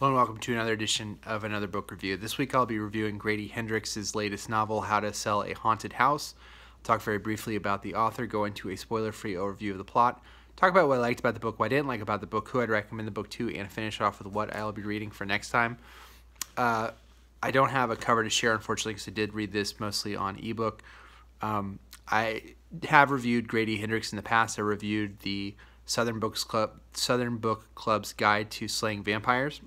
Hello and welcome to another edition of Another Book Review. This week I'll be reviewing Grady Hendrix's latest novel, How to Sell a Haunted House. I'll talk very briefly about the author, go into a spoiler-free overview of the plot, talk about what I liked about the book, what I didn't like about the book, who I'd recommend the book to, and finish off with what I'll be reading for next time. I don't have a cover to share, unfortunately, because I did read this mostly on ebook. I have reviewed Grady Hendrix in the past. I reviewed the Southern Book Club's Guide to Slaying Vampires.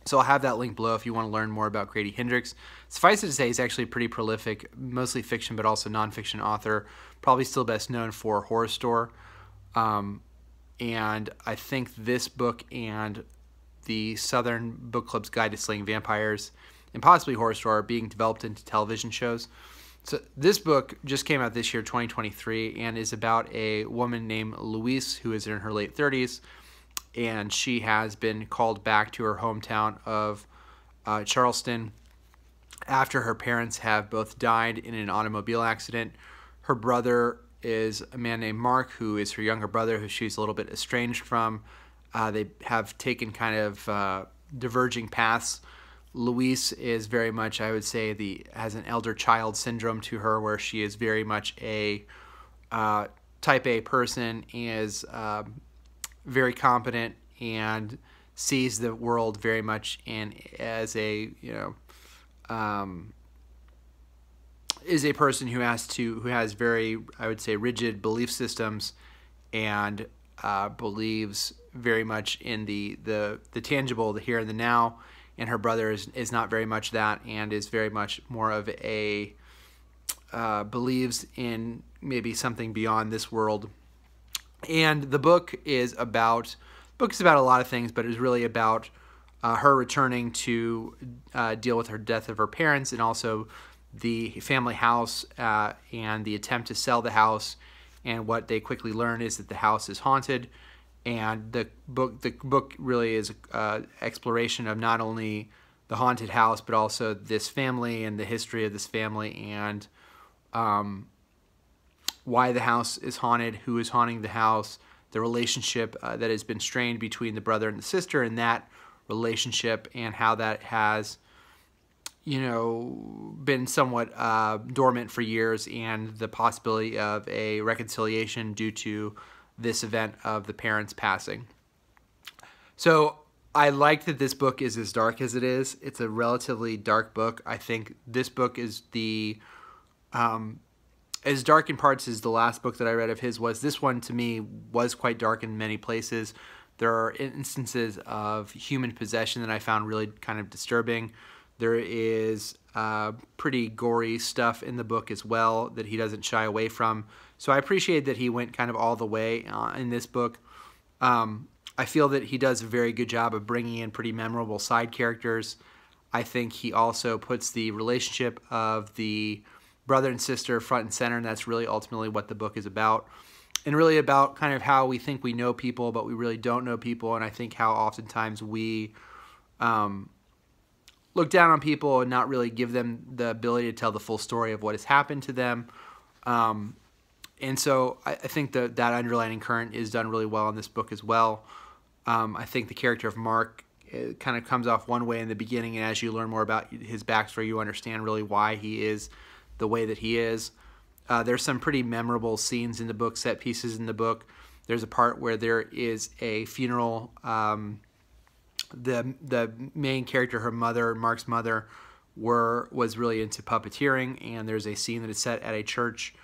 So I'll have that link below if you want to learn more about Grady Hendrix. Suffice it to say, he's actually a pretty prolific, mostly fiction, but also nonfiction author. Probably still best known for Horror Store. And I think this book and the Southern Book Club's Guide to Slaying Vampires and possibly Horror Store are being developed into television shows. So this book just came out this year, 2023, and is about a woman named Louise who is in her late 30s. And she has been called back to her hometown of Charleston after her parents have both died in an automobile accident. Her brother is a man named Mark, who is her younger brother, who she's a little bit estranged from. They have taken kind of diverging paths. Louise is very much, I would say, has an elder child syndrome to her, where she is very much a type A person, is very competent and sees the world very much as a is a person who has very, I would say, rigid belief systems, and believes very much in the tangible, the here and the now. And her brother is not very much that, and is very much more of a believes in maybe something beyond this world. And the book is about a lot of things, but it's really about her returning to deal with her death of her parents, and also the family house and the attempt to sell the house. And what they quickly learn is that the house is haunted. And the book really is an exploration of not only the haunted house, but also this family and the history of this family, and why the house is haunted, who is haunting the house, the relationship that has been strained between the brother and the sister, and that relationship, and how that has, been somewhat dormant for years, and the possibility of a reconciliation due to this event of the parents passing. So I like that this book is as dark as it is. It's a relatively dark book. I think this book is as dark in parts as the last book that I read of his was. This one, to me, was quite dark in many places. There are instances of human possession that I found really kind of disturbing. There is pretty gory stuff in the book as well that he doesn't shy away from. So I appreciate that he went kind of all the way in this book. I feel that he does a very good job of bringing in pretty memorable side characters. I think he also puts the relationship of the brother and sister front and center, and that's really ultimately what the book is about. And really about kind of how we think we know people, but we really don't know people. And I think how oftentimes we look down on people and not really give them the ability to tell the full story of what has happened to them. And so I think that underlining current is done really well in this book as well. I think the character of Mark kind of comes off one way in the beginning, and as you learn more about his backstory, you understand really why he is the way that he is. There's some pretty memorable scenes in the book, set pieces in the book. There's a part where there is a funeral. The main character, her mother, Mark's mother, was really into puppeteering, and there's a scene that is set at a church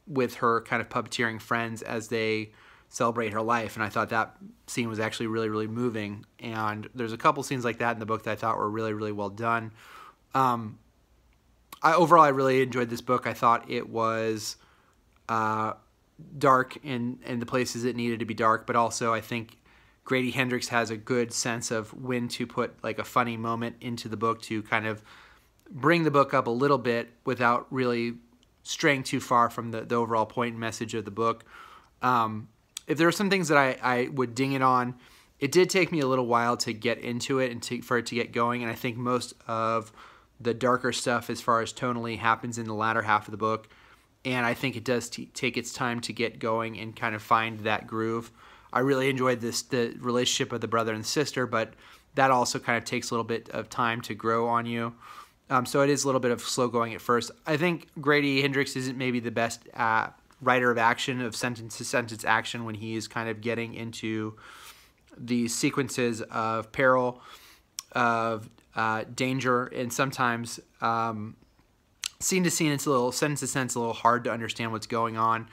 with her kind of puppeteering friends as they celebrate her life. And I thought that scene was actually really, really moving. And there's a couple scenes like that in the book that I thought were really, really well done. Overall, I really enjoyed this book. I thought it was dark in the places it needed to be dark, but also I think Grady Hendrix has a good sense of when to put like a funny moment into the book to kind of bring the book up a little bit without really straying too far from the overall point and message of the book. If there are some things that I would ding it on, it did take me a little while to get into it and for it to get going, and I think most of the darker stuff as far as tonally happens in the latter half of the book, and I think it does take its time to get going and kind of find that groove. I really enjoyed the relationship of the brother and sister, but that also kind of takes a little bit of time to grow on you. So it is a little bit of slow going at first. I think Grady Hendrix isn't maybe the best writer of action, of sentence-to-sentence action, when he is kind of getting into the sequences of peril, of danger, and sometimes scene to scene, it's a little sentence to sentence, a little hard to understand what's going on.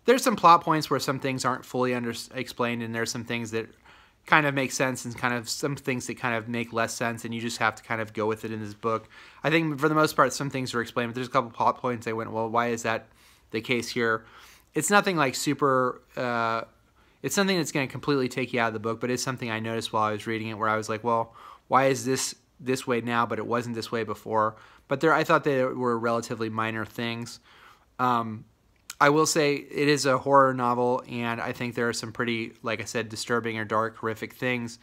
There's some plot points where some things aren't fully explained, and there's some things that kind of make sense, and kind of some things that kind of make less sense, and you just have to kind of go with it in this book. I think for the most part, some things are explained, but there's a couple plot points I went, well, why is that the case here? It's nothing like super. It's something that's going to completely take you out of the book, but it's something I noticed while I was reading it, where I was like, well, why is this way now, but it wasn't this way before? But I thought they were relatively minor things. I will say it is a horror novel, and I think there are some pretty, like I said, disturbing or dark, horrific things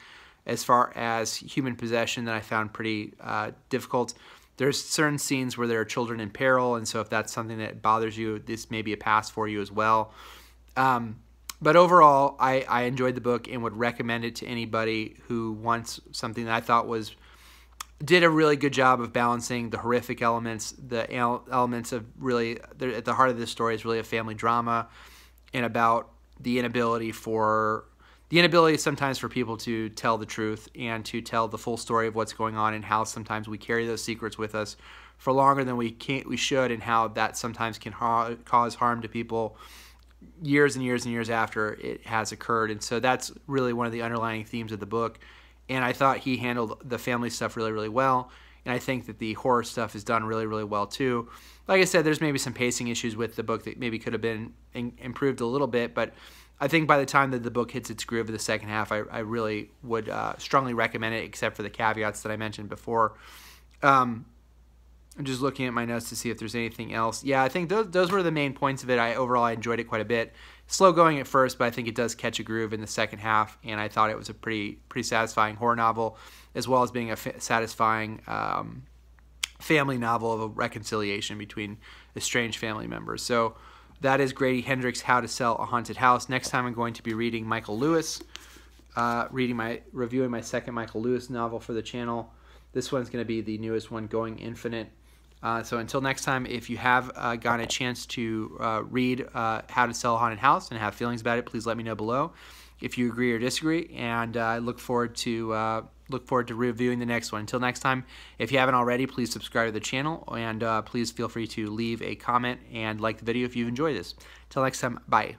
as far as human possession that I found pretty difficult. There's certain scenes where there are children in peril, and so if that's something that bothers you, this may be a pass for you as well. But overall, I enjoyed the book and would recommend it to anybody who wants something that I thought did a really good job of balancing the horrific elements, the elements of really, at the heart of this story is really a family drama, and about the inability sometimes for people to tell the truth and to tell the full story of what's going on, and how sometimes we carry those secrets with us for longer than we should, and how that sometimes can cause harm to people years and years and years after it has occurred. And so that's really one of the underlying themes of the book. And I thought he handled the family stuff really, really well. And I think that the horror stuff is done really, really well too. Like I said, there's maybe some pacing issues with the book that maybe could have been improved a little bit. But I think by the time that the book hits its groove of the second half, I really would strongly recommend it, except for the caveats that I mentioned before. I'm just looking at my notes to see if there's anything else. Yeah, I think those were the main points of it. Overall, I enjoyed it quite a bit. Slow going at first, but I think it does catch a groove in the second half, and I thought it was a pretty satisfying horror novel, as well as being a satisfying family novel of a reconciliation between estranged family members. So that is Grady Hendrix' How to Sell a Haunted House. Next time I'm going to be reading Michael Lewis, reviewing my second Michael Lewis novel for the channel. This one's going to be the newest one, Going Infinite. So until next time, if you have gotten a chance to read How to Sell a Haunted House and have feelings about it, please let me know below if you agree or disagree. And I look forward to reviewing the next one. Until next time, if you haven't already, please subscribe to the channel, and please feel free to leave a comment and like the video if you've enjoyed this. Until next time, bye.